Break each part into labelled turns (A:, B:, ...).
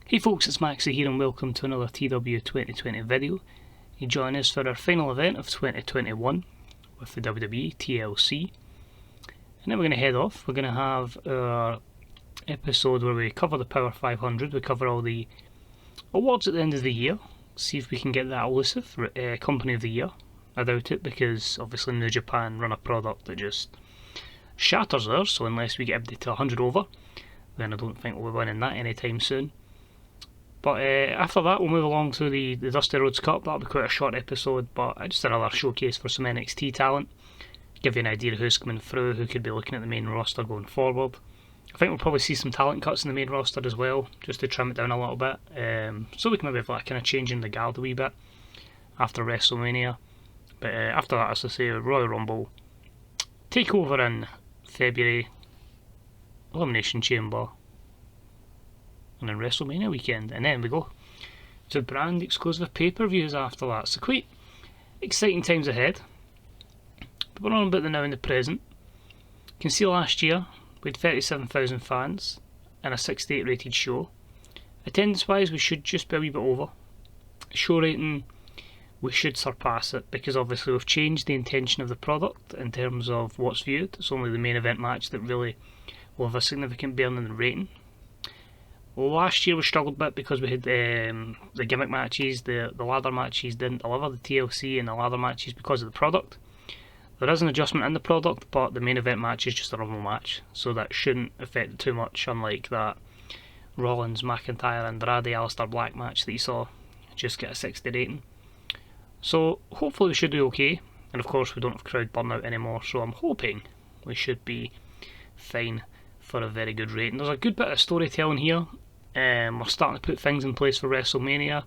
A: Hey folks, it's Maryse here and welcome to another TEW2020 video. You join us for our final event of 2021 with the WWE TLC. And then we're going to head off. We're going to have our episode where we cover the Power 500, we cover all the awards at the end of the year, see if we can get that elusive Company of the Year. I doubt it because obviously New Japan run a product that just shatters theirs, so unless we get everybody to 100 over, then I don't think we'll be winning that anytime soon. But after that we'll move along to the Dusty Rhodes Cup. That'll be quite a short episode, but just another showcase for some NXT talent, give you an idea of who's coming through, who could be looking at the main roster going forward. I think we'll probably see some talent cuts in the main roster as well, just to trim it down a little bit, so we can maybe have like kind of changing the guard a wee bit after WrestleMania. But after that, as I say, Royal Rumble, Takeover in February, Elimination Chamber, and then WrestleMania weekend, and then we go to brand exclusive pay-per-views after that. So quite exciting times ahead. But we're on about the now and the present. You can see last year we had 37,000 fans and a 68 rated show. Attendance wise we should just be a wee bit over. Show rating we should surpass it, because obviously we've changed the intention of the product in terms of what's viewed. It's only the main event match that really will have a significant bearing in the rating. Last year we struggled a bit because we had the gimmick matches, the ladder matches didn't deliver, the TLC and the ladder matches, because of the product. There is an adjustment in the product, but the main event match is just a normal match, so that shouldn't affect it too much, unlike that Rollins, McIntyre, Andrade, Aleister Black match that you saw just get a 60 rating. So hopefully we should do okay, and of course we don't have crowd burnout anymore, so I'm hoping we should be fine for a very good rating. There's a good bit of storytelling here. We're starting to put things in place for WrestleMania,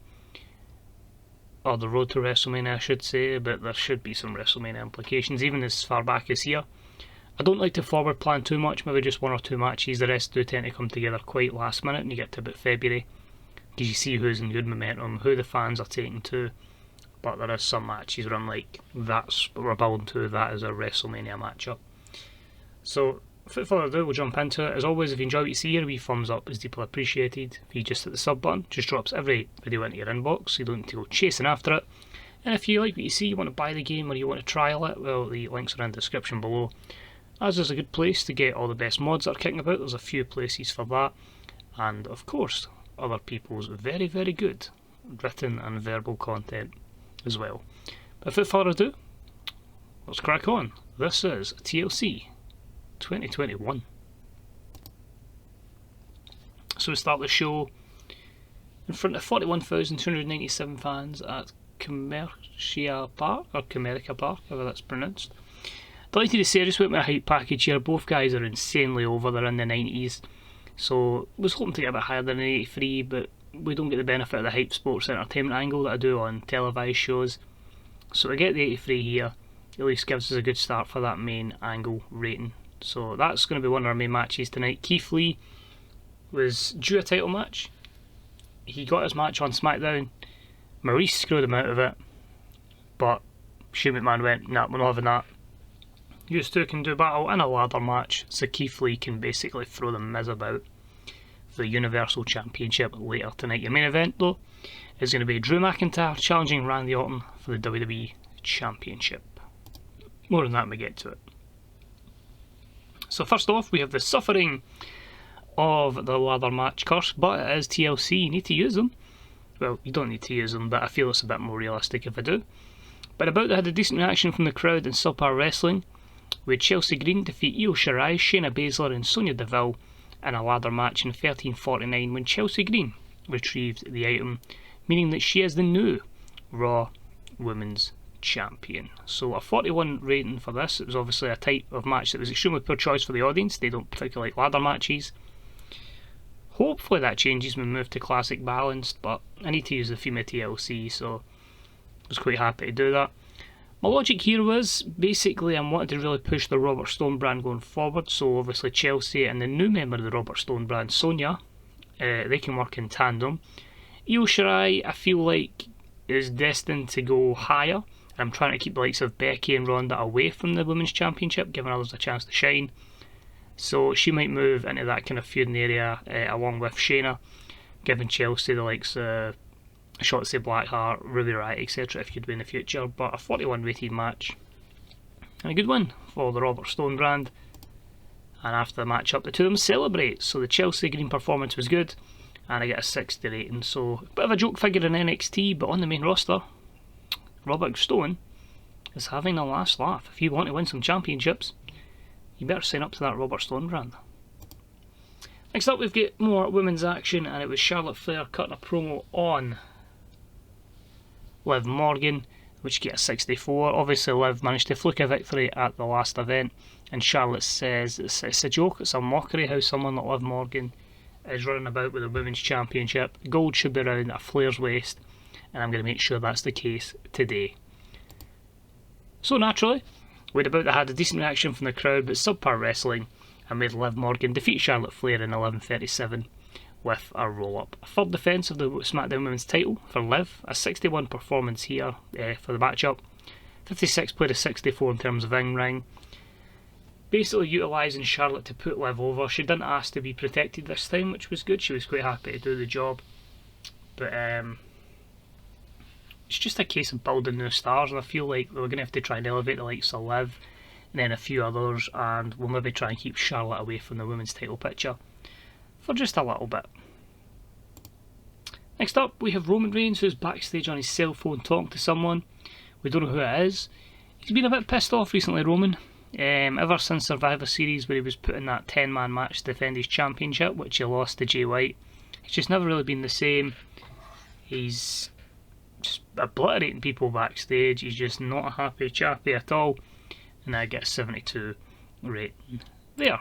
A: or the road to WrestleMania I should say, but there should be some WrestleMania implications even as far back as here. I don't like to forward plan too much, maybe just one or two matches. The rest do tend to come together quite last minute when you get to about February, because you see who's in good momentum, who the fans are taking to. But there is some matches where I'm like, that's what we're building to, that is a WrestleMania matchup. So without further ado, we'll jump into it. As always, if you enjoy what you see here, a wee thumbs up is deeply appreciated. If you just hit the sub button, just drops every video into your inbox, so you don't need to go chasing after it. And if you like what you see, you want to buy the game or you want to trial it, well, the links are in the description below. As is a good place to get all the best mods that are kicking about, there's a few places for that. And of course, other people's very, very good written and verbal content as well. But without further ado, let's crack on. This is TLC 2021. So we start the show in front of 41,297 fans at Comerica Park, however that's pronounced. Delighted to say, I just went with a hype package here. Both guys are insanely over, they're in the 90s, so I was hoping to get a bit higher than an 83, but we don't get the benefit of the hype sports entertainment angle that I do on televised shows. So to get the 83 here at least gives us a good start for that main angle rating. So that's going to be one of our main matches tonight. Keith Lee was due a title match. He got his match on SmackDown. Maryse screwed him out of it, but Shane McMahon went, nah, we're not having that. You two can do battle in a ladder match, so Keith Lee can basically throw the Miz about for the Universal Championship later tonight. Your main event though is going to be Drew McIntyre challenging Randy Orton for the WWE Championship. More on that when we get to it. So first off, we have the suffering of the ladder match curse, but it is TLC, you need to use them. Well, you don't need to use them, but I feel it's a bit more realistic if I do. But about that had a decent reaction from the crowd in Subpar Wrestling, with Chelsea Green defeat Io Shirai, Shayna Baszler and Sonya Deville in a ladder match in 13:49 when Chelsea Green retrieved the item, meaning that she is the new Raw Women's Champion. So a 41 rating for this. It was obviously a type of match that was extremely poor choice for the audience. They don't particularly like ladder matches. Hopefully that changes when we move to classic balanced, but I need to use the FEMA TLC, so I was quite happy to do that. My logic here was, basically I'm wanting to really push the Robert Stone brand going forward, so obviously Chelsea and the new member of the Robert Stone brand, Sonya, they can work in tandem. Io Shirai, I feel like, is destined to go higher. I'm trying to keep the likes of Becky and Ronda away from the Women's Championship, giving others a chance to shine. So she might move into that kind of feuding area along with Shayna. giving Chelsea the likes of Shotzi Blackheart, Ruby Riott, etc. if you'd win in the future. But a 41 rated match and a good win for the Robert Stone brand. And after the match up, the two of them celebrate. So the Chelsea Green performance was good, and I get a 60 rating. So a bit of a joke figure in NXT, but on the main roster, Robert Stone is having a last laugh. If you want to win some championships, you better sign up to that Robert Stone brand. Next up, we've got more women's action, and it was Charlotte Flair cutting a promo on Liv Morgan, which get a 64. Obviously, Liv managed to fluke a victory at the last event, and Charlotte says it's a joke, it's a mockery how someone like Liv Morgan is running about with a women's championship. Gold should be around a Flair's waist, and I'm going to make sure that's the case today. So naturally, we'd about to had a decent reaction from the crowd, but subpar wrestling, and made Liv Morgan defeat Charlotte Flair in 11:37 with a roll-up. A third defence of the SmackDown Women's title for Liv, a 61 performance here for the matchup, 56 played a 64 in terms of in-ring. Basically utilising Charlotte to put Liv over. She didn't ask to be protected this time, which was good. She was quite happy to do the job. But it's just a case of building new stars, and I feel like we're going to have to try and elevate the likes of Liv and then a few others, and we'll maybe try and keep Charlotte away from the women's title picture for just a little bit. Next up, we have Roman Reigns, who's backstage on his cell phone talking to someone. We don't know who it is. He's been a bit pissed off recently, Roman. Ever since Survivor Series, where he was put in that 10-man match to defend his championship, which he lost to Jay White. He's just never really been the same. He's just obliterating people backstage. He's just not a happy chappy at all. And I get a 72 rating there.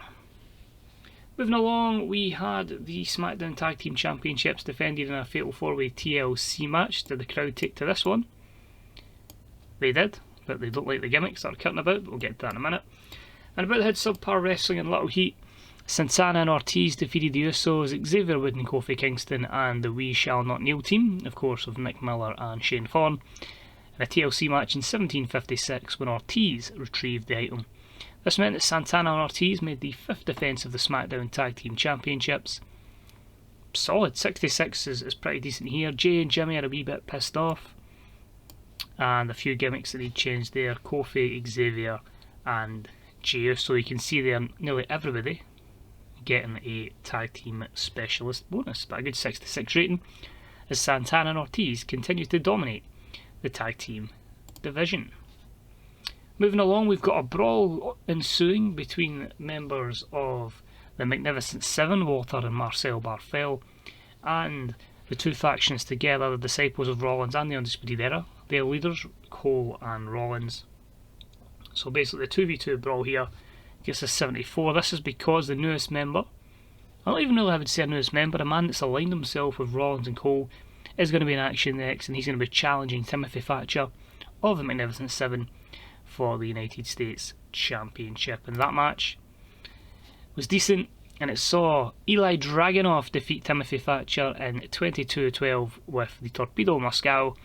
A: Moving along, we had the SmackDown Tag Team Championships defended in a Fatal 4-Way TLC match. Did the crowd take to this one? They did, but they don't like the gimmicks that are cutting about, but we'll get to that in a minute. And about the head subpar wrestling and little heat, Santana and Ortiz defeated the Usos, Xavier Wood and Kofi Kingston, and the We Shall Not Kneel team, of course, of Nick Miller and Shane Thorne, in a TLC match in 1756 when Ortiz retrieved the item. This meant that Santana and Ortiz made the 5th defence of the SmackDown Tag Team Championships. Solid, 66 is pretty decent here. Jay and Jimmy are a wee bit pissed off, and a few gimmicks that he'd changed there. Kofi, Xavier and Jey, so you can see there nearly everybody getting a tag team specialist bonus, but a good 66 rating as Santana and Ortiz continue to dominate the tag team division. Moving along, we've got a brawl ensuing between members of the Magnificent Seven, Walter and Marcel Barthel, and the two factions together, the Disciples of Rollins and the Undisputed Era. Their leaders, Cole and Rollins. So basically the 2v2 brawl here gets a 74. This is because the newest member, I don't even know if I would say a newest member, a man that's aligned himself with Rollins and Cole, is going to be in action next, and he's going to be challenging Timothy Thatcher of the Magnificent Seven for the United States Championship. And that match was decent, and it saw Eli Dragunov defeat Timothy Thatcher in 22-12 with the Torpedo Moscow.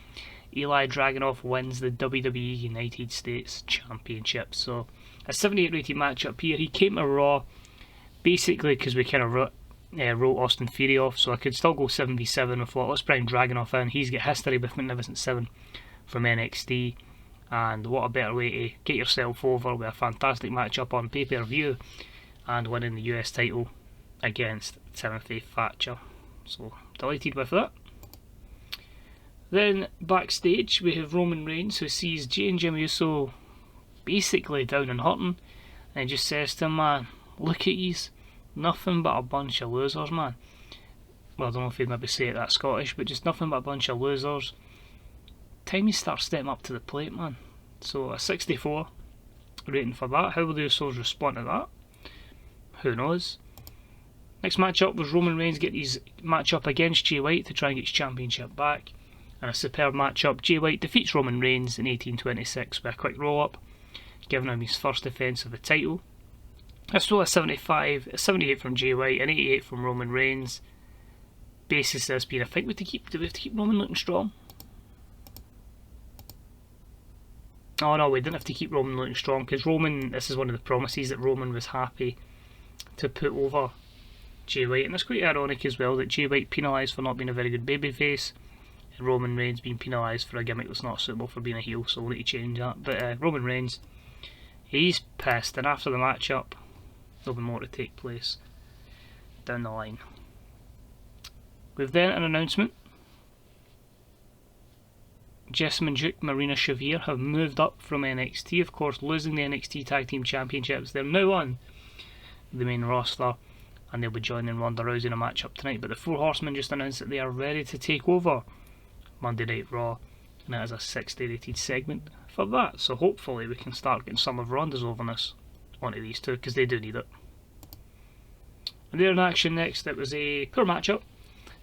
A: Eli Dragunov wins the WWE United States Championship. So a 78 rated matchup here. He came to Raw basically because we kind of wrote Austin Theory off, so I could still go 7v7 with what. Let's bring Dragunov in. He's got history with Magnificent Seven from NXT, and what a better way to get yourself over with a fantastic matchup on pay-per-view and winning the US title against Timothy Thatcher. So delighted with that. Then backstage we have Roman Reigns, who sees Jey and Jimmy Uso basically down and hurting, and he just says to him, man, look at yous, nothing but a bunch of losers, man. Well, I don't know if he'd maybe say it that Scottish, but just nothing but a bunch of losers. Time you start stepping up to the plate, man. So a 64 rating for that. How will the Usos respond to that? Who knows? Next matchup was Roman Reigns getting his matchup against Jay White to try and get his championship back. And a superb matchup. Jay White defeats Roman Reigns in 1826 with a quick roll-up, giving him his first defence of the title. This was a 75, a 78 from Jay White, an 88 from Roman Reigns. Basis this being, I think, do we have to keep Roman looking strong? Oh no, we didn't have to keep Roman looking strong, because Roman, this is one of the promises that Roman was happy to put over Jay White, and it's quite ironic as well that Jay White penalised for not being a very good babyface, and Roman Reigns being penalised for a gimmick that's not suitable for being a heel, so we'll need to change that. But Roman Reigns, he's pissed, and after the match-up, there'll be more to take place down the line. We've then an announcement. Jessamine Duke, Marina Shafir have moved up from NXT, of course losing the NXT Tag Team Championships. They're now on the main roster, and they'll be joining Ronda Rousey in a match-up tonight. But the Four Horsemen just announced that they are ready to take over Monday Night Raw, and it is a 60 rated segment for that. So hopefully we can start getting some of Ronda's overness onto these two, because they do need it. And they're in action next. It was a poor match-up,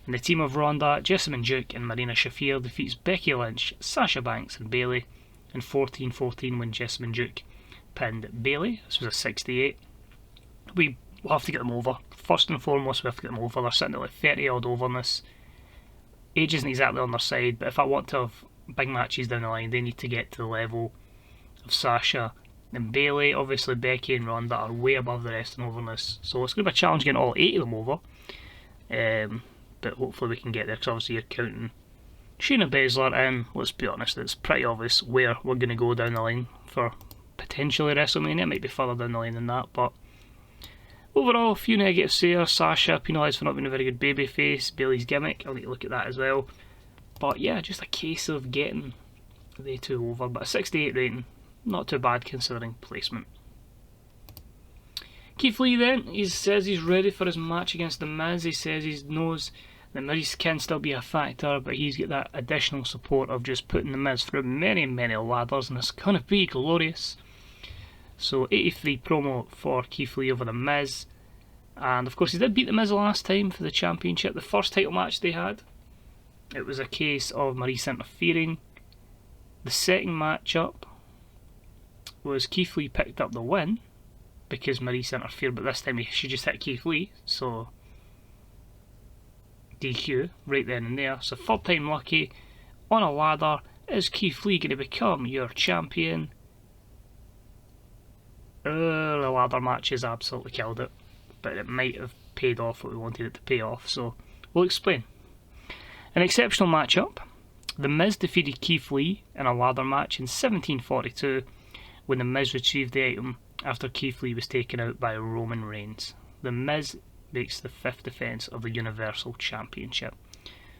A: and the team of Ronda, Jessamine Duke and Marina Shafir defeats Becky Lynch, Sasha Banks and Bayley in 14-14 when Jessamine Duke pinned Bayley. This was a 68. We will have to get them over. First and foremost, we have to get them over. They're sitting at like 30 odd overness. Age isn't exactly on their side, but if I want to have big matches down the line, they need to get to the level of Sasha and Bayley. Obviously Becky and Ronda are way above the rest in overness, so it's going to be a challenge getting all 8 of them over. But hopefully we can get there, because obviously you're counting Shayna Baszler, and let's be honest, it's pretty obvious where we're going to go down the line for potentially WrestleMania. It might be further down the line than that, but overall, a few negatives here. Sasha penalised for not being a very good babyface. Bayley's gimmick, I'll need to look at that as well. But yeah, just a case of getting the two over. But a 68 rating, not too bad considering placement. Keith Lee then, he says he's ready for his match against The Miz. He says he knows that Maryse can still be a factor, but he's got that additional support of just putting The Miz through many, many ladders, and it's going to be glorious. So 83 promo for Keith Lee over The Miz, and of course he did beat The Miz last time for the championship, the first title match they had. It was a case of Maryse interfering. The second match-up was Keith Lee picked up the win because Maryse interfered, but this time she just hit Keith Lee, so DQ right then and there. So third time lucky on a ladder. Is Keith Lee going to become your champion? The ladder match has absolutely killed it, but it might have paid off what we wanted it to pay off, so we'll explain. An exceptional matchup. The Miz defeated Keith Lee in a ladder match in 1742 when The Miz retrieved the item after Keith Lee was taken out by Roman Reigns. The Miz makes the 5th defence of the Universal Championship.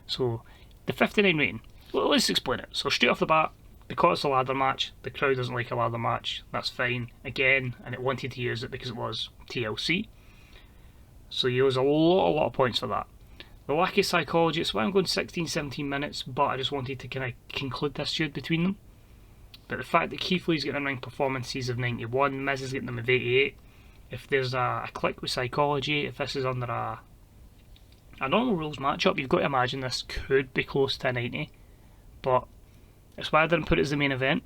A: So, the 59 rating. Well, let's explain it. So straight off the bat, because it's a ladder match, the crowd doesn't like a ladder match, that's fine. Again, and it wanted to use it because it was TLC. So you use a lot of points for that. The lack of psychology, it's why I'm going 16-17 minutes, but I just wanted to kind of conclude this feud between them. But the fact that Keith Lee's getting in-ring performances of 91, Miz is getting them of 88, if there's a click with psychology, if this is under a normal rules matchup, you've got to imagine this could be close to a 90. But it's why I didn't put it as the main event,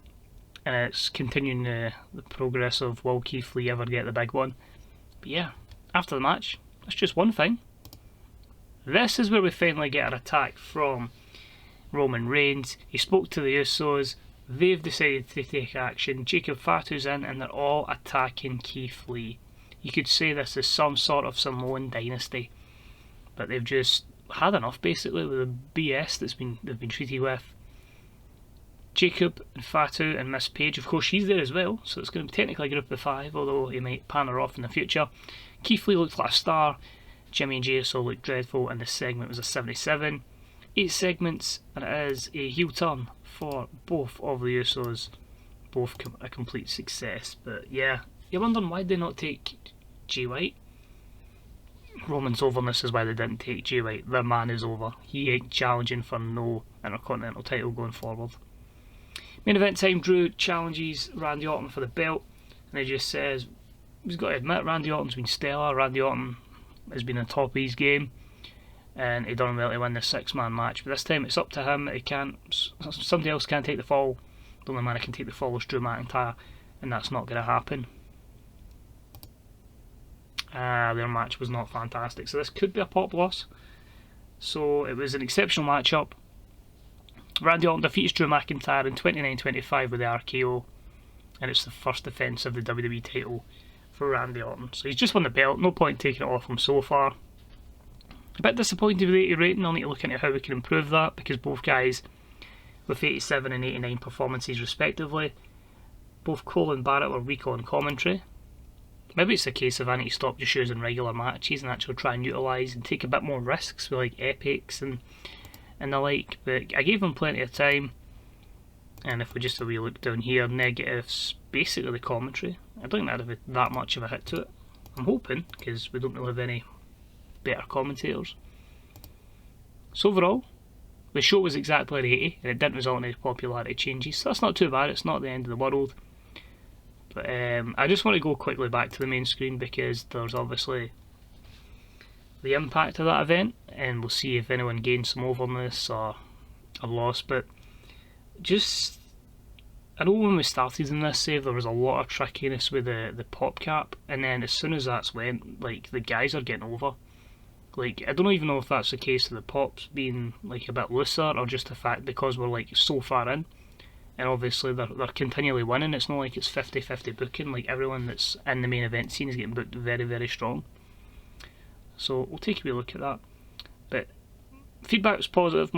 A: and it's continuing the progress of will Keith Lee ever get the big one. But yeah, after the match, it's just one thing. This is where we finally get an attack from Roman Reigns. He spoke to the Usos. They've decided to take action. Jacob Fatu's in, and they're all attacking Keith Lee. You could say this is some sort of Samoan dynasty, but they've just had enough basically with the BS they've been treated with. Jacob and Fatu and Miss Paige, of course she's there as well, so it's going to be technically a group of 5, although he might pan her off in the future. Keith Lee looked like a star. Jimmy and Jay Uso looked dreadful, and this segment was a 77. 8 segments, and it is a heel turn for both of the Usos. Both a complete success, but yeah, you're wondering why they not take Jay White. Roman's overness is why they didn't take Jay White. Their man is over. He ain't challenging for no Intercontinental title going forward. Main event time, Drew challenges Randy Orton for the belt, and he just says, he's got to admit, Randy Orton's been stellar. Randy Orton has been on top of his game, and he done well to win the 6-man match, but this time it's up to him. Somebody else can't take the fall. The only man who can take the fall is Drew McIntyre, and that's not going to happen. Their match was not fantastic, so this could be a pop loss. So it was an exceptional matchup. Randy Orton defeats Drew McIntyre in 29-25 with the RKO, and it's the first defence of the WWE title for Randy Orton. So he's just won the belt, no point taking it off him so far. A bit disappointed with the 80 rating. I'll need to look into how we can improve that, because both guys with 87 and 89 performances respectively, both Cole and Barrett were weak on commentary. Maybe it's a case of I need to stop just using regular matches and actually try and utilise and take a bit more risks with like epics and the like, but I gave them plenty of time. And if we just have a wee look down here, negatives, basically the commentary. I don't think that'd have that much of a hit to it. I'm hoping, because we don't really have any better commentators. So overall, the show was exactly at 80, and it didn't result in any popularity changes, so that's not too bad. It's not the end of the world. But I just want to go quickly back to the main screen, because there's obviously the impact of that event, and we'll see if anyone gained some overness or a loss. But just, I know when we started in this save there was a lot of trickiness with the pop cap, and then as soon as that's went, like, the guys are getting over. Like, I don't even know if that's the case of the pops being like a bit looser, or just the fact because we're like so far in, and obviously they're continually winning. It's not like it's 50-50 booking. Like, everyone that's in the main event scene is getting booked very, very strong. So we'll take a wee look at that. But feedback was positive.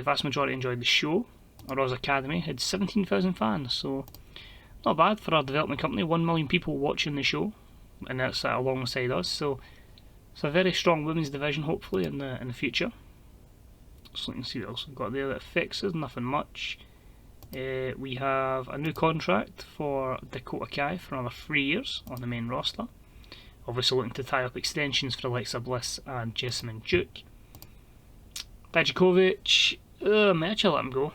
A: Vast majority enjoyed the show. Our Oz Academy had 17,000 fans, so not bad for our development company. 1 million people watching the show, and that's alongside us. So it's a very strong women's division, hopefully, in the future. So you can see what else we've got there that affects us. Nothing much. We have a new contract for Dakota Kai for another 3 years on the main roster. Obviously looking to tie up extensions for Alexa Bliss and Jessamine Duke. Dijakovic, may actually let him go,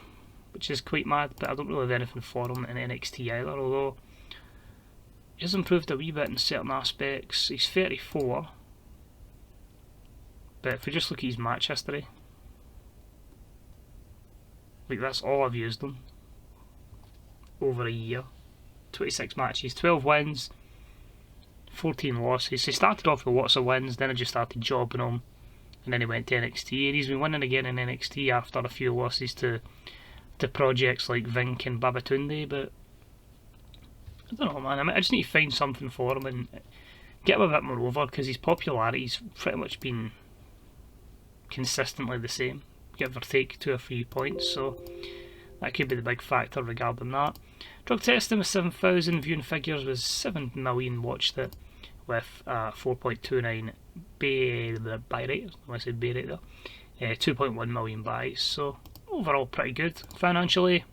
A: which is quite mad, but I don't really have anything for him in NXT either, although he has improved a wee bit in certain aspects. He's 34, but if we just look at his match history, like, that's all I've used him over a year. 26 matches, 12 wins, 14 losses. He started off with lots of wins, then I just started jobbing him, and then he went to NXT, and he's been winning again in NXT after a few losses to projects like Vink and Babatunde. But I don't know, man, I just need to find something for him and get him a bit more over, because his popularity's pretty much been consistently the same, give or take 2 or 3 points, so that could be the big factor regarding that. Drug testing with 7,000, viewing figures was 7 million watched it, with 4.29 buy rate, I say buy rate there, 2.1 million buys, so overall pretty good. Financially,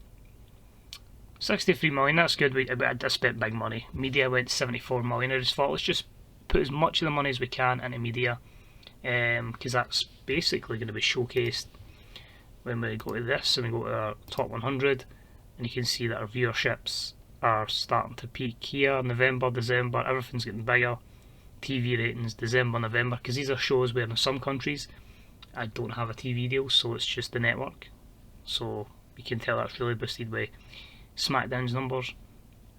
A: 63 million, that's good. I spent big money. Media went 74 million. I just thought, let's just put as much of the money as we can into media, because that's basically going to be showcased when we go to this and we go to our top 100, and you can see that our viewerships are starting to peak here. November, December, everything's getting bigger. TV ratings, December, November, because these are shows where in some countries I don't have a TV deal, so it's just the network. So you can tell that's really boosted by SmackDown's numbers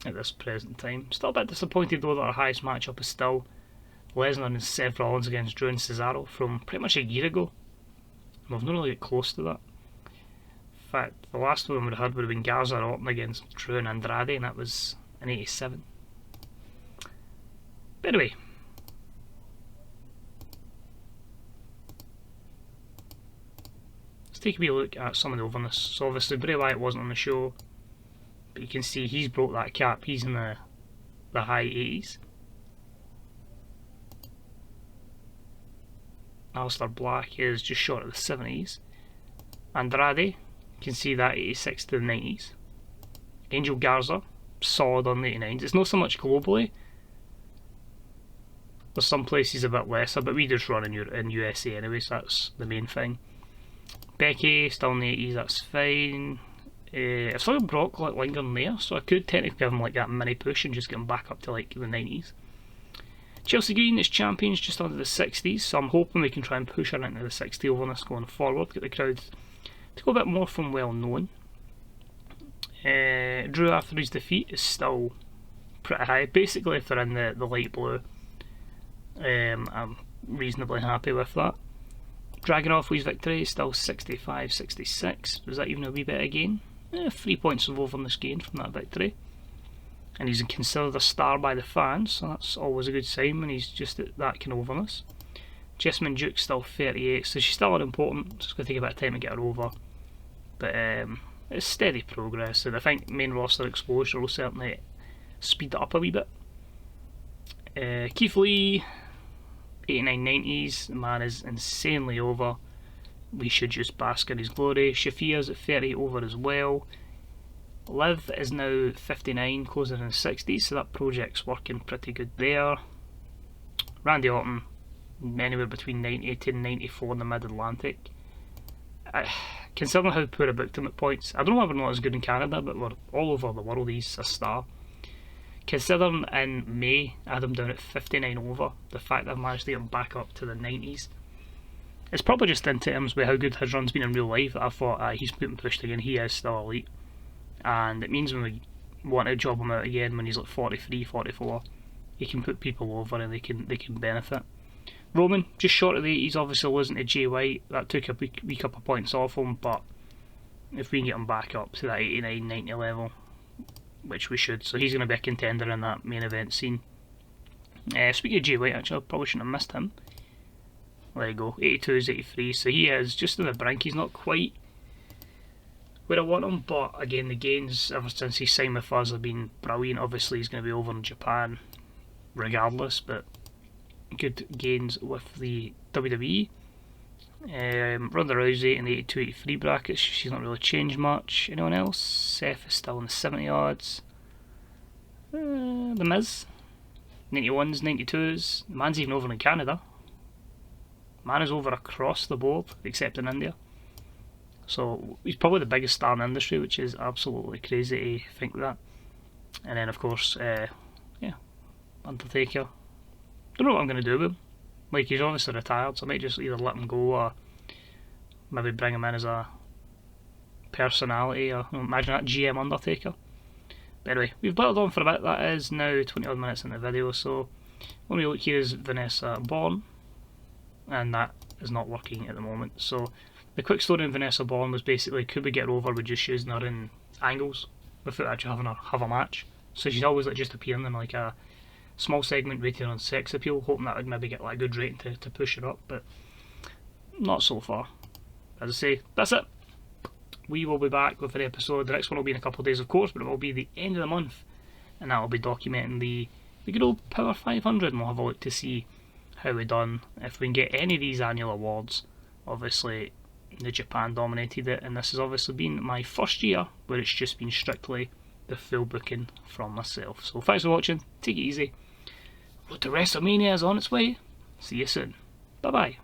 A: at this present time. Still a bit disappointed though that our highest matchup is still Lesnar and Seth Rollins against Drew and Cesaro from pretty much a year ago. We've not really got close to that. In fact, the last one we had would have been Garza and Orton against Drew and Andrade, and that was in 87. But anyway, let's take a wee look at some of the overness. So obviously Bray Wyatt wasn't on the show, but you can see he's broke that cap. He's in the high 80s. Aleister Black is just short of the 70s. Andrade, you can see that 86 to the 90s. Angel Garza, solid on the 89s. It's not so much globally. There's some places a bit lesser, but we just run in USA anyway, so that's the main thing. Becky, still in the 80s, that's fine. I've still got Brock lingering there, so I could technically give him like that mini push and just get him back up to like the 90s. Chelsea Green is champions just under the 60s, so I'm hoping we can try and push her into the 60 overness going forward, get the crowd to go a bit more from well known. Drew after his defeat is still pretty high. Basically, if they're in the light blue, I'm reasonably happy with that. Dragunov with his victory is still 65-66. Was that even a wee bit of gain? 3 points of overness gained from that victory. And he's considered a star by the fans, so that's always a good sign when he's just at that kind of overness. Jessamine Duke's still 38, so she's still unimportant. It's going to take a bit of time to get her over. But it's steady progress, and I think main roster exposure will certainly speed it up a wee bit. Keith Lee, 89-90s, the man is insanely over. We should just bask in his glory. Shafia's at 30 over as well. Liv is now 59, closing in the 60s, so that project's working pretty good there. Randy Orton, anywhere between 90 to 94 in the mid-Atlantic. Considering how poor I booked him at points, I don't know why we're not as good in Canada, but we're all over the world. He's a star. Considering in May I had him down at 59 over, the fact that I've managed to get him back up to the 90s, it's probably just in terms with how good his run's been in real life that I thought he's put and pushed again. He is still elite, and it means when we want to job him out again when he's like 43, 44, he can put people over and they can benefit. Roman, just short of the 80s, obviously losing to Jay White. That took a wee couple of points off him, but if we can get him back up to that 89, 90 level, which we should, so he's going to be a contender in that main event scene. Speaking of Jay White, actually, I probably shouldn't have missed him. There you go, 82 is 83, so he is just on the brink. He's not quite where I want him, but again, the gains ever since he signed with us have been brilliant. Obviously, he's going to be over in Japan regardless, but good gains with the WWE. Ronda Rousey in the 82-83 brackets, she's not really changed much. Anyone else? Seth is still in the 70 odds. The Miz, 91s, 92s. The man's even over in Canada. Man is over across the board, except in India. So he's probably the biggest star in the industry, which is absolutely crazy to think that. And then of course, Undertaker. Don't know what I'm going to do with him. Like, he's obviously retired, so I might just either let him go or maybe bring him in as a personality, or imagine that GM Undertaker. But anyway, we've battled on for a bit. That is now 20 odd minutes in the video, so when we look here is Vanessa Bourne, and that is not working at the moment. So the quick story in Vanessa Bourne was basically, could we get her over with just using her in angles without actually having her have a match? So she's always like just appearing in like a small segment rated on sex appeal, hoping that would maybe get like a good rating to push her up, but not so far. As I say, that's it. We will be back with an episode. The next one will be in a couple of days, of course, but it will be the end of the month, and that will be documenting the good old Power 500, and we'll have a look to see how we've done, if we can get any of these annual awards. Obviously, the Japan dominated it, and this has obviously been my first year where it's just been strictly the full booking from myself. So thanks for watching, take it easy. Road to WrestleMania is on its way. See you soon. Bye bye.